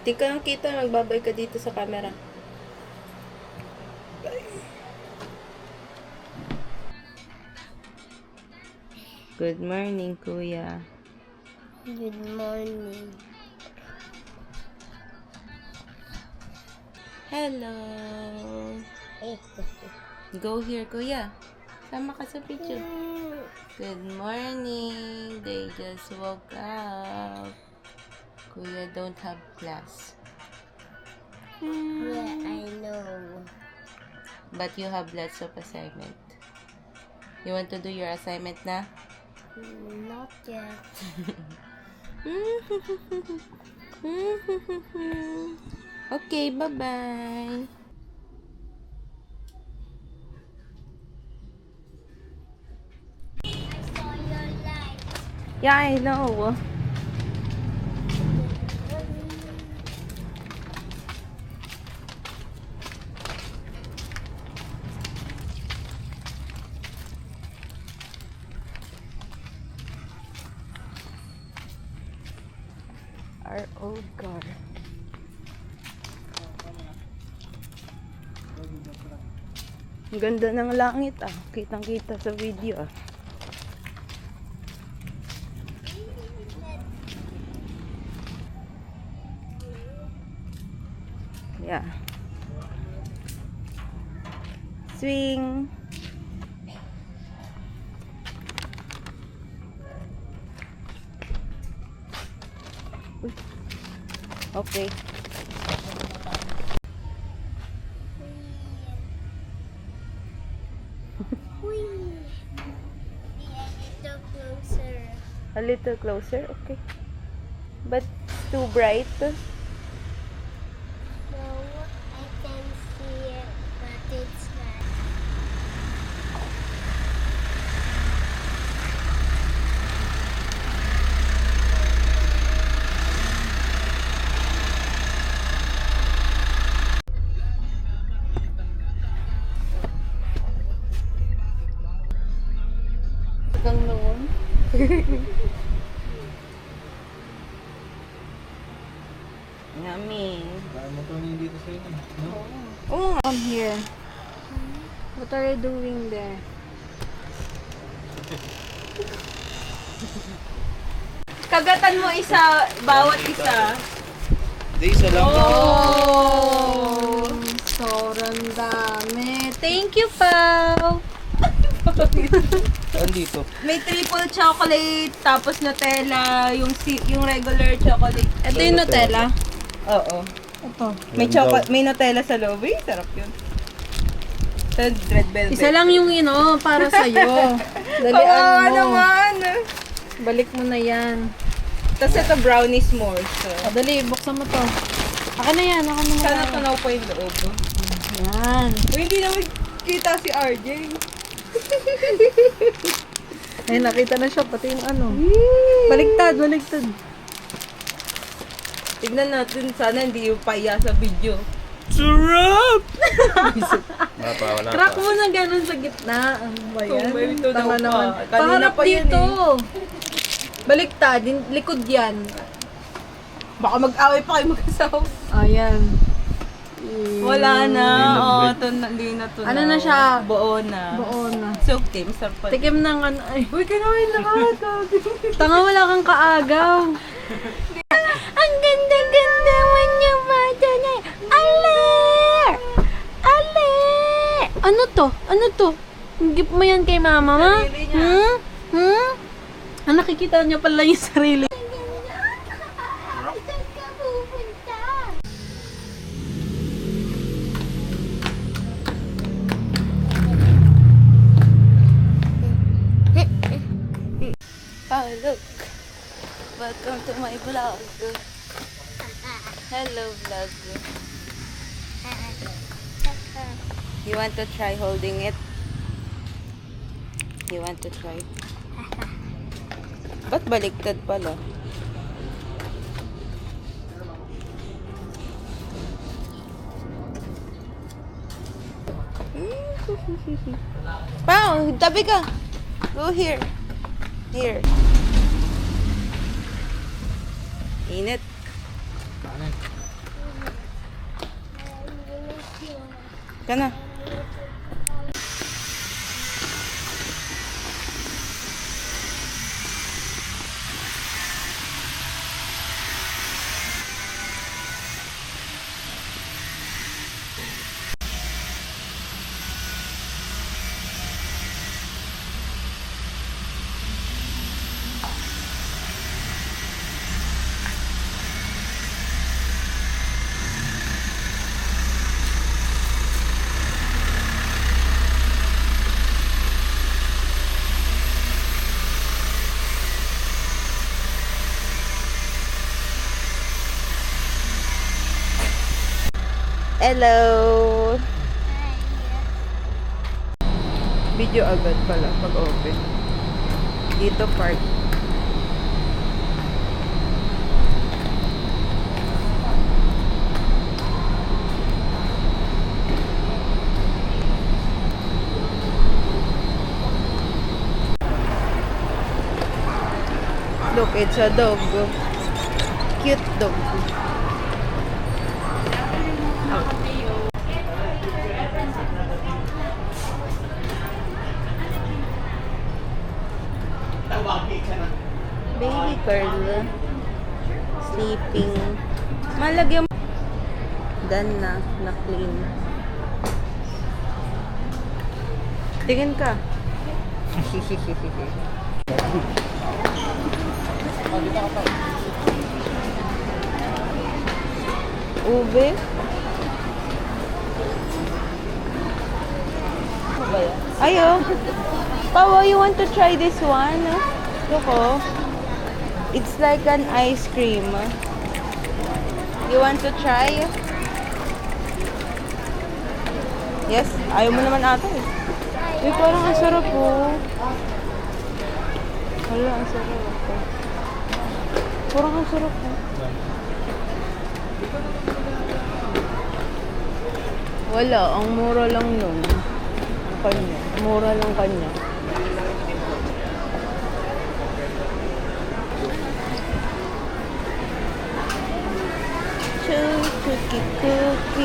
Di ka lang kita, magbabay ka dito sa camera. Good morning, Kuya. Good morning. Hello. Go here, Kuya. Sama ka sa video. Good morning. They just woke up. Kuya don't have class. Yeah, I know. But you have lots of assignment. You want to do your assignment na? Not yet. Okay, bye-bye. I saw your light. Yeah, I know. Our old car. Ang ganda ng langit ah. Kitang-kita sa video ah. Yeah. Swing. Uy. Okay. Whee! Be a little closer. A little closer, okay. But it's too bright. No, I can see it, but it's not. Hanggang noon. Yummy. Dahil mo ito dito sa inyo, no? Oh, I'm here. What are you doing there? Kagatan mo isa, bawat isa. Hindi, isa lang. Oh! Sobrang dami. Thank you, Pao. Andito. May triple chocolate, tapos Nutella, yung regular chocolate. Ito yung Nutella. Oo. Ito. May Ganda. chocolate, may Nutella sa loob. Eh, sarap yun. Ito, red velvet. Isa lang yung para sa'yo. Dalian Kawawa mo. naman. Balik mo na yan. Tapos ito, brownie s'mores. So, Dali, buksan mo to. Akin na yan, akin na yan. sana tunaw pa yung loob. Yan. Uy, hindi naman kita si RJ. Ay, nakita na siya, pati yung ano. Baligtad, baligtad. Tignan natin, sana hindi yung paya sa video. Wala Crack mo na ganun sa gitna. Ano ba yan? Kung may tunaw Tama pa. naman. Kanina Paharap pa yan dito. Baligtad, likod yan. Baka mag-away pa kayo mag-asawa. Ayan. Wala na. Hindi na to. Ano na siya? Buo na. Buo na. So, okay, masarap pa. Tikim ng ano. Ay, Uy, kinawin lahat. tanga, wala kang kaagaw. Ang ganda-ganda mo niya, mata na. Ale! Ale! Ano to? Ano to? Gift mo yan kay mama, ma? Sarili niya. Ah, nakikita niya pala yung sarili. Saan ka pupunta? Oh, look. Welcome to my vlog. Hello, vlog. You want to try holding it? You want to try? Ba't baliktad pala? Pao, tabi ka. Go here. Here. Init. ka na. Hello! Video agad pala pag open. Dito park. Look, it's a dog. Cute dog. Baby girl. Sleeping. Malagyan. Done na. Na-clean. Tingin ka. Ube. Ayo. Pawa, you want to try this one? Look, oh. It's like an ice cream. You want to try? Yes? Ayaw mo naman ata eh. Uy, parang ang sarap po. Wala, ang sarap po. Parang ang sarap po. Wala, ang mura lang nun. Ang kanya. Mura lang kanya. Cookie.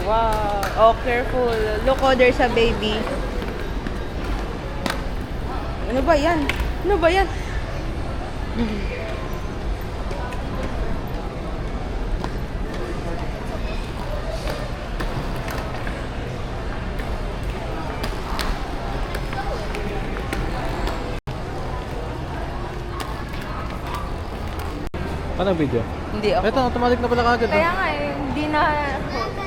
Wow. Oh, careful. Look, oh, there's a baby. Ano ba yan? Ano ba yan? Paano ang video? Hindi ako. Ito, automatic na pala kagad. Kaya nga eh, hindi na ako.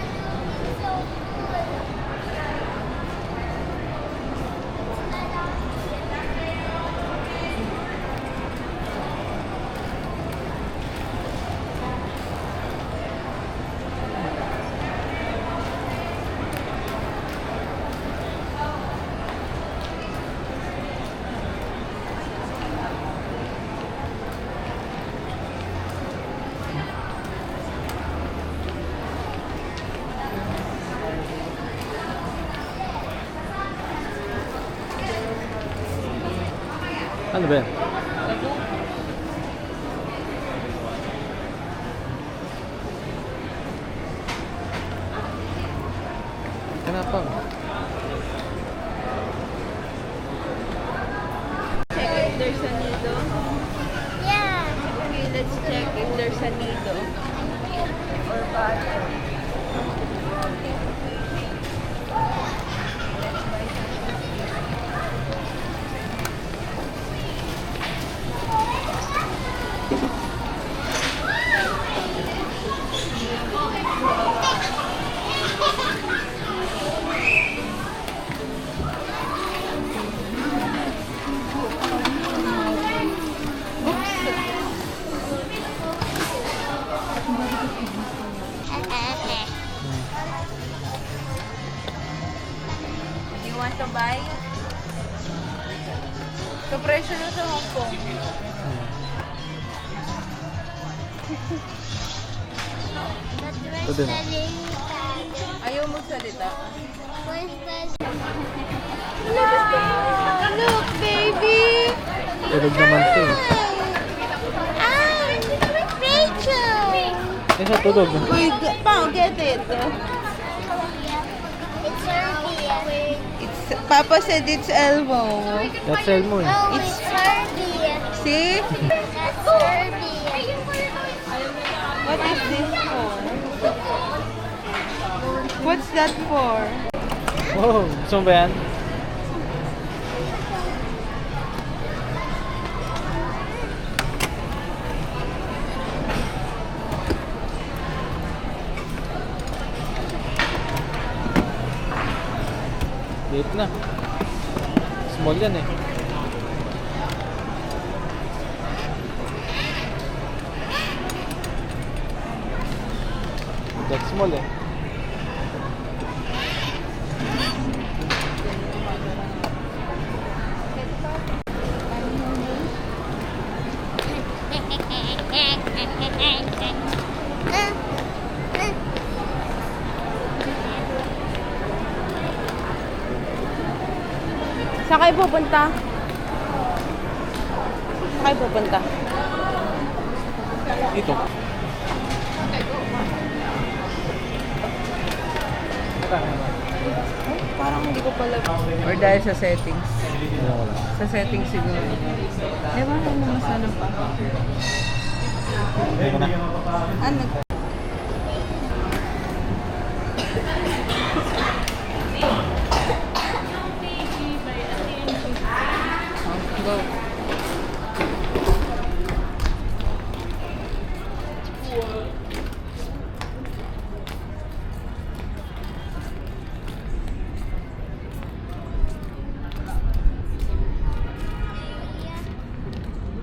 Ano ba yan? Kanapang. Check if there's a needle. Yeah. Okay, let's check if there's a needle. Or butter. You want to buy? Kapresyo na sa Hong Kong. But Ito we're din. selling Ayaw mo salita. Where's the... Look, baby! Tulog naman to. Ah, Rachel! Eh, sa tulog. Uy, Pao, get it. It's Serbia. It's, Papa said it's elbow. That's Elmo eh. Oh, it's Serbia. See? That's Serbia. What is this for? What's that for? Wow, gusto mo ba yan? Late na. Small yan eh. That's small eh. Saan kayo pupunta? Saan kayo pupunta? Dito. Parang hindi ko pala. Or dahil sa settings. Wala. Sa settings siguro. Ewan ko naman sana pa. Ayun ko na. Ano? Go.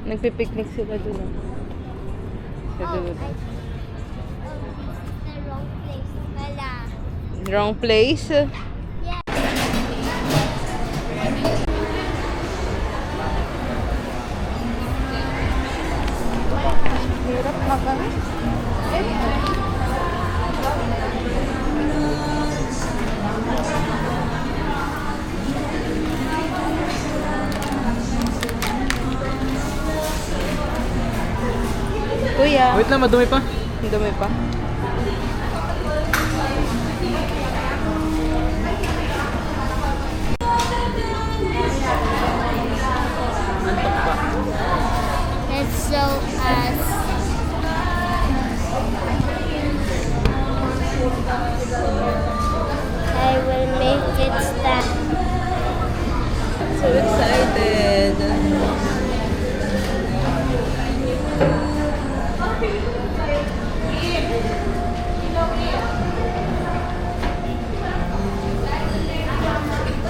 Nagpipiknik sila doon. Sa Oh, dulo. the wrong place. Wala. Wrong place? Yeah. Hirap makalas. Kuya, Wait lang, madumi pa. ang dumi pa. Let's show us. I will make it stop. So excited.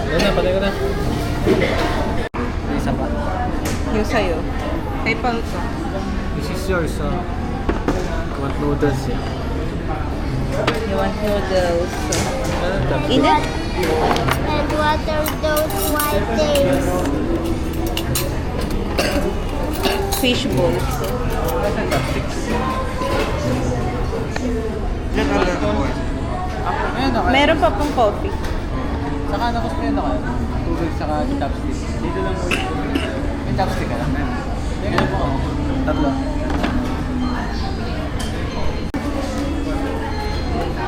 Ayun na, patay ko na. May isa pa. Yung sa'yo. Kay Pao to. This is yours, so... You want noodles eh. You want noodles. Ano ito? Init? And what are those white things? Fish balls. Ayun na, Meron pa pong coffee. saka ano gusto yun ako? Tubig saka chopstick. Dito lang po. May chopstick ka lang. Tingnan po ako. Tatlo.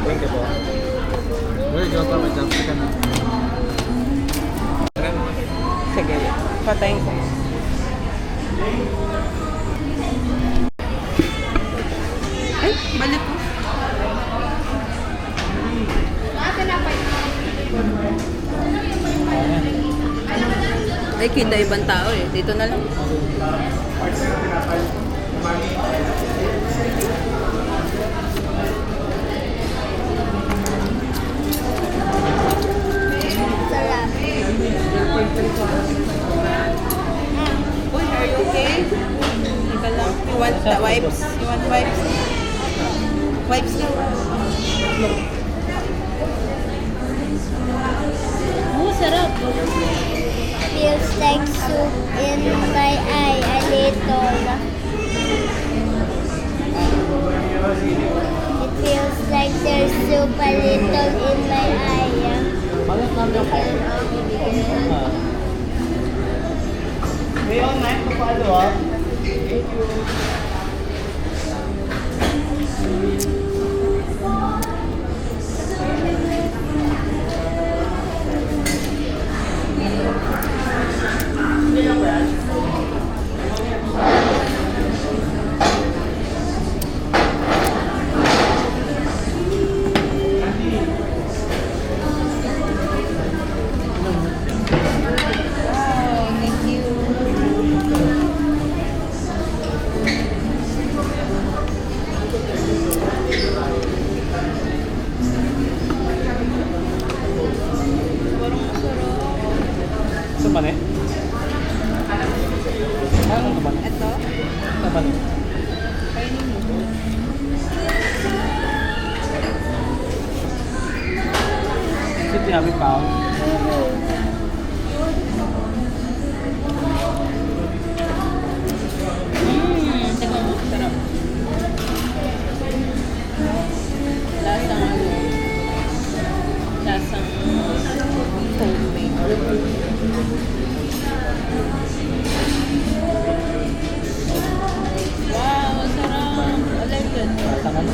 Thank you po. Uy, gawa pa may chopstick ka na. Sige, patayin ko. Ay, balik ko. Ay, kita ibang tao eh. Dito na lang. Sarap. Uy, are you okay? Teka lang. You want the wipes? You want wipes? Wipes na. Oh, sarap. Feels like soup in my eye a little. It feels like there's soup a little in my eye. Malas namin yung phone. May online pa paano ah? Thank you. Wow, thank you. Sa mali? Ano naman? Ito? Sa mali? Kainin mo. Is it yummy pao? Tingnan mo, sarap. Lasang ano? Lasang homemade. Wow, sarap. I like it. Sa ano?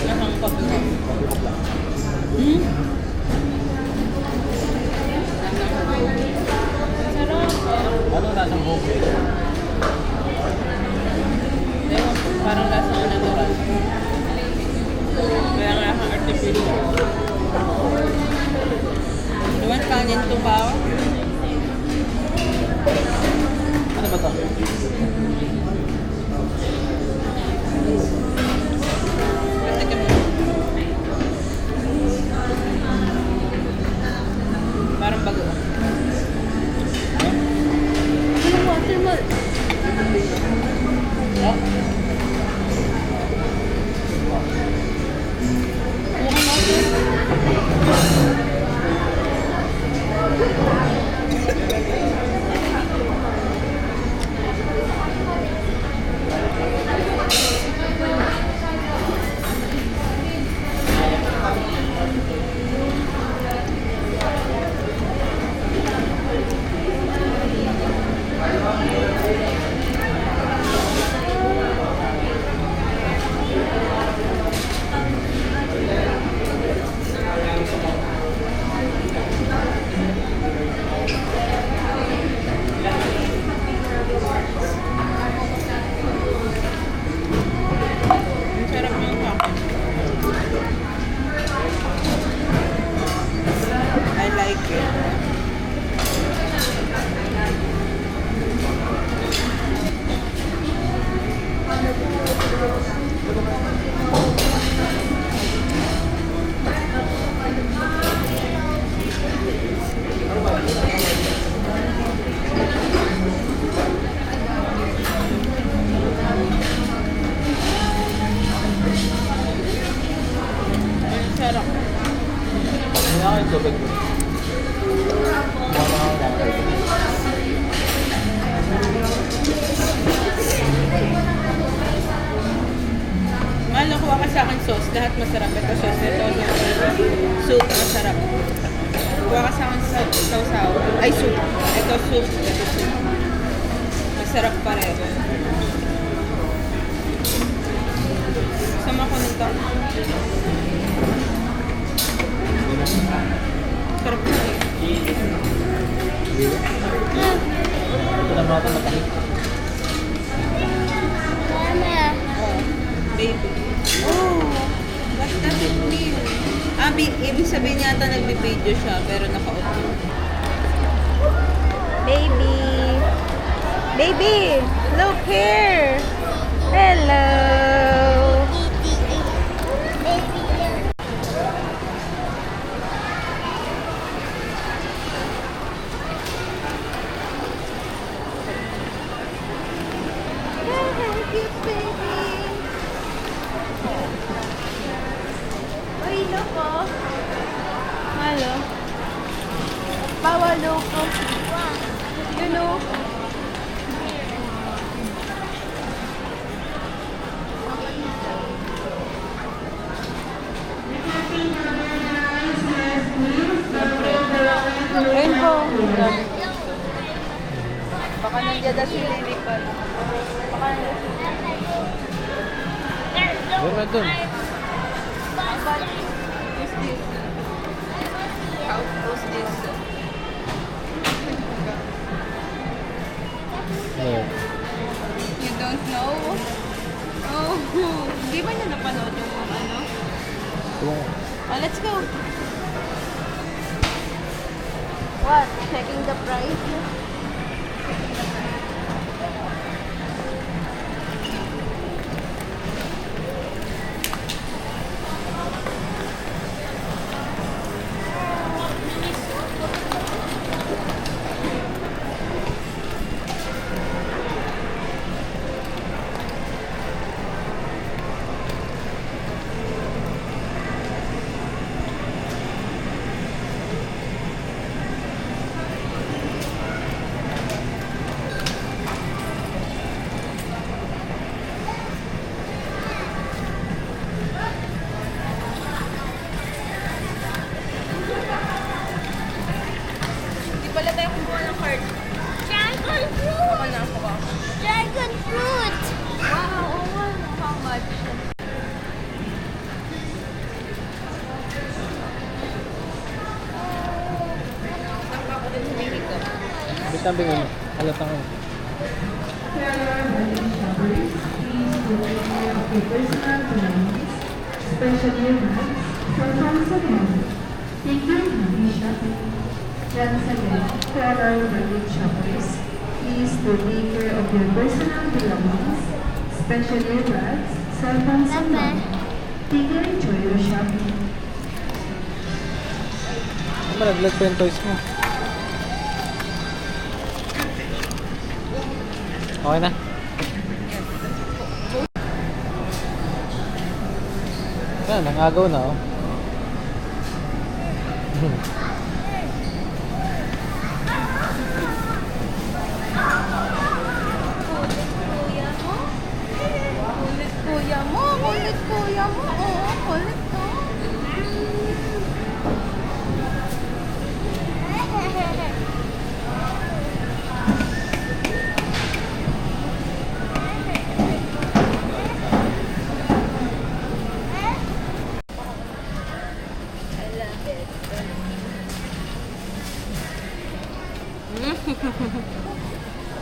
Lasang pabigo. Pabibok lang. Hmm? Lasang homemade. Sarap. Ano lasang buko? Ewan ko, parang lasang natural. Kaya nga lasang artificial. You want kanin to bao? Ano ba to? Teka mo. Parang bago. Anong water mo? Oh. Ang sarap yung kakin. I like it. Ang sarap. Kaya ako yung tubig ko. Mahal, nakuha ka sa akin sauce. Lahat masarap. Ito sauce. Ito soup. Masarap. Kuha ka sa akin sa sausaw. Ay, soup. Ito soup. Ito soup. Masarap pareho. Sama ko nito. Sarap na eh. Ito na mga matahit. Mama. Oh, baby. Oh, what does it mean? Ibig sabihin yata nagbe-video siya, pero naka-auto. Baby! Baby! Look here! Hello! Uy, loko! Hello? Bawal loko! You know? Doon na doon. How's this? Ayun. You don't know? Oh, di ba niya napanood yung ano? Kung Oh, let's go. What? Checking the price? Di pala tayo kumuha ng card. Dragon Ako fruit! na ako ba? Dragon fruit! Wow, how much? Nakaka ko din humingi ko. bitambing mo. Halata ko. Especially from Tanzania. Take your money shopping. Once again, to all our valued shoppers, please do take care of your personal belongings, especially your bags, cell phones, and Papa. more. Take care, enjoy your shopping. Ano malaglag pa yung toys mo? Okay na? Yan, nangagaw na oh. Kulit kuya mo, kulit kuya mo. Oo, kulit to.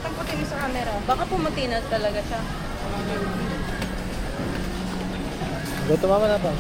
Taputin mo sa camera. Baka pumuti na talaga siya. Go, tumama na pa.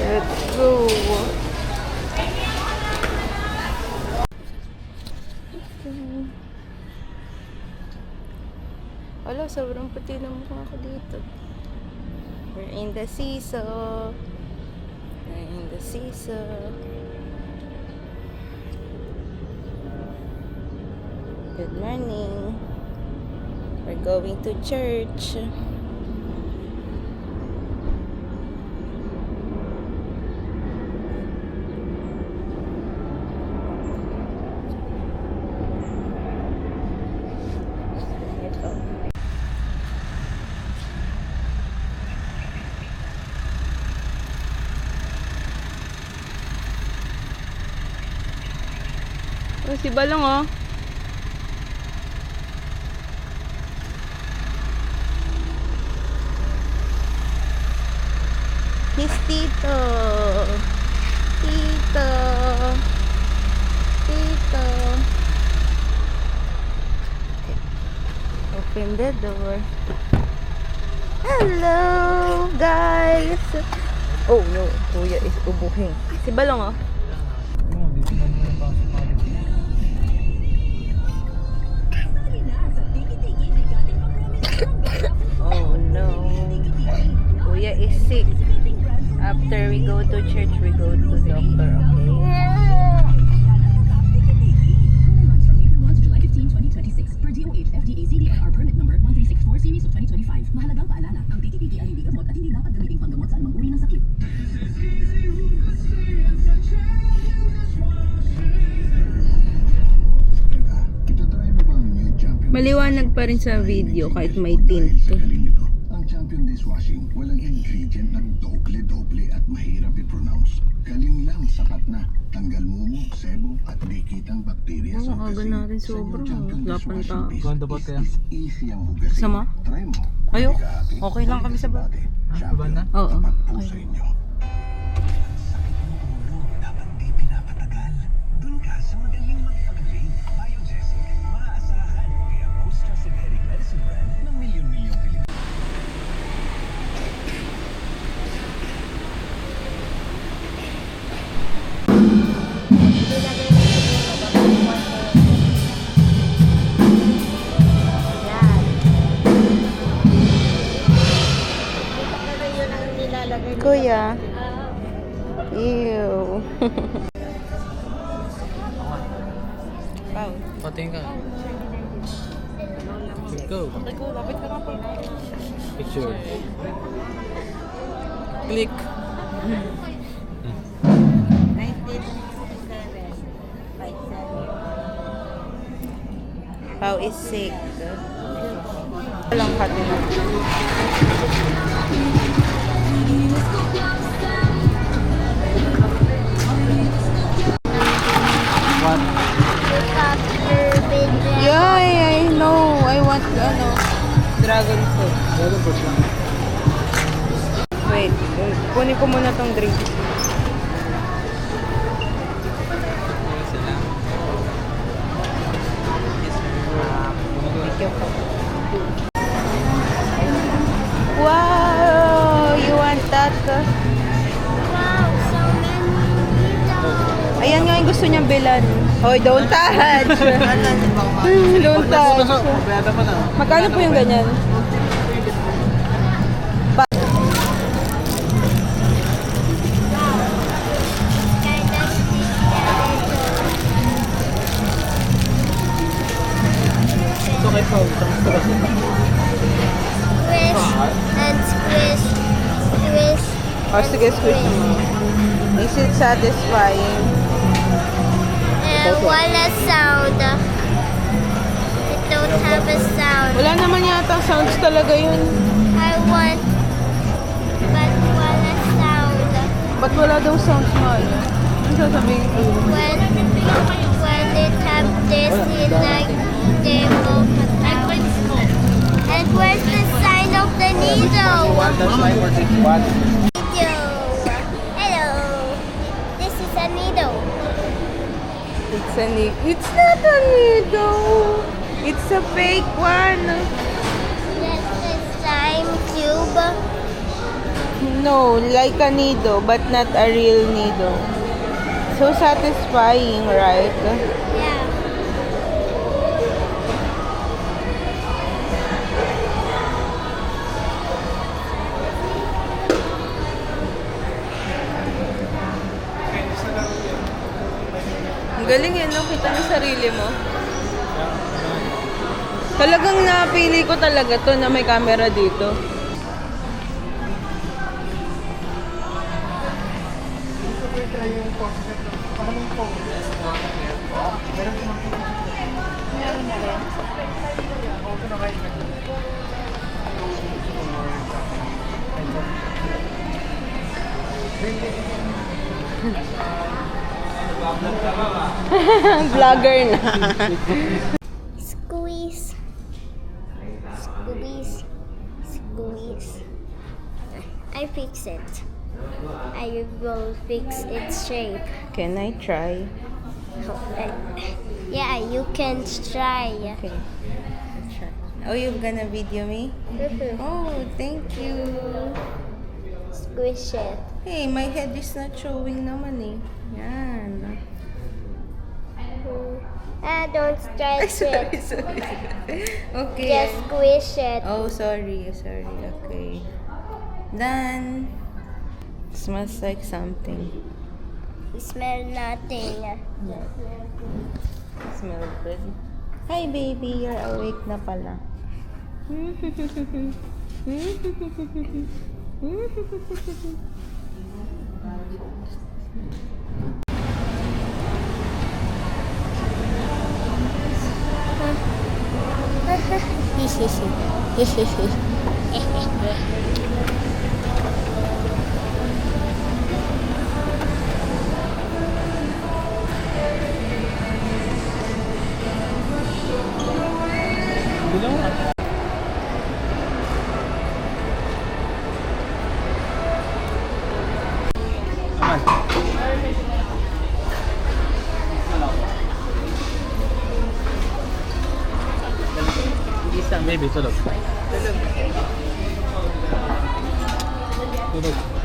Let's go. Wala, sobrang puti na mukha ko dito. We're in the seesaw. We're in the seesaw. Good morning. We're going to church. Ito. Oh, si Balong oh. His Tito. Tito. Tito. Open the door. Hello, guys. Oh no, kuya is ubuhin. Si Balong oh. Oh no. Kuya is sick. After we go to church, we go to doctor, okay? Runs July 15, 2026 per DOH FDA CDIR permit number 1364 series of 2025. Mahalagang paalala, ang PTPT ay hindi gamot at hindi dapat gamiting panggamot sa anumang uri ng sakit. Maliwanag pa rin sa video kahit may tint. Ang Champion Dishwashing, walang ingredient na doble-doble at mahirap i-pronounce. Galing lang, sapat na. Tanggal mumok, sebo, at dikitang bakterya sa aga hugasin. natin Sa sobra. inyong Champion Wala pang Dishwashing tao. business Ganda ba kaya? is easy ang hugasin. Sama? Try mo. Ayok. Bigatin. Okay lang kami sa baba. Diba na? Oo. Tapat po sa inyo. Dapat di pinapatagal. Doon ka sa magaling magpagaling. Biogesic, maaasahan. Kaya most trusted headache medicine brand ng milyon-milyong Pilipino. Kuya. Ew. Wow. Patingin ka. Go. Lapit ka na po. Picture. Click. 1957. Pao is sick. Walang hati na. What? Helicopter video. Yeah, I know. I want, dragon fruit. Dragon fruit lang. Wait, kunin ko muna tong drink. Sila. Thank you po. Wow! You want that? Wow, so many videos. Ayan nga yung gusto niyang bilan. Hoy, don't touch! Don't touch. Pwede mo na. Magkano po yung ganyan? Ito kay Pao. Squish and squish, squish. O, sige, squish mo. Is it satisfying? Wala sound. It don't have a sound. Wala naman yata sounds talaga yun. I want, but wala sound. Ba't wala daw sounds mo? Ano sasabihin ko? When it have this in the game of and where's the sign of the needle? That's why we're taking one. Needle. Hello. This is a needle. It's not a needle. It's a fake one. That's the slime tube. No, like a needle, but not a real needle. So satisfying, right? Yeah. Ang galing yan, no? Kita mo sarili mo. Talagang napili ko talaga to na may camera dito. Vlogger na. Squeeze. Squeeze. Squeeze. I fix it. I will fix its shape. Can I try? Yeah, you can try. Okay. Try. Oh, you're gonna video me? Oh, thank you. Squish it. Hey, my head is not showing naman eh. Yan. Don't Ay, stretch sorry, it. sorry. Okay. Just squish it. Oh, sorry, sorry. Okay. Done. Smells like something. Smell nothing. Smell good. Hi baby, you're awake na pala. Bilang mo. Aman. Isang baby, tulog. Tulog.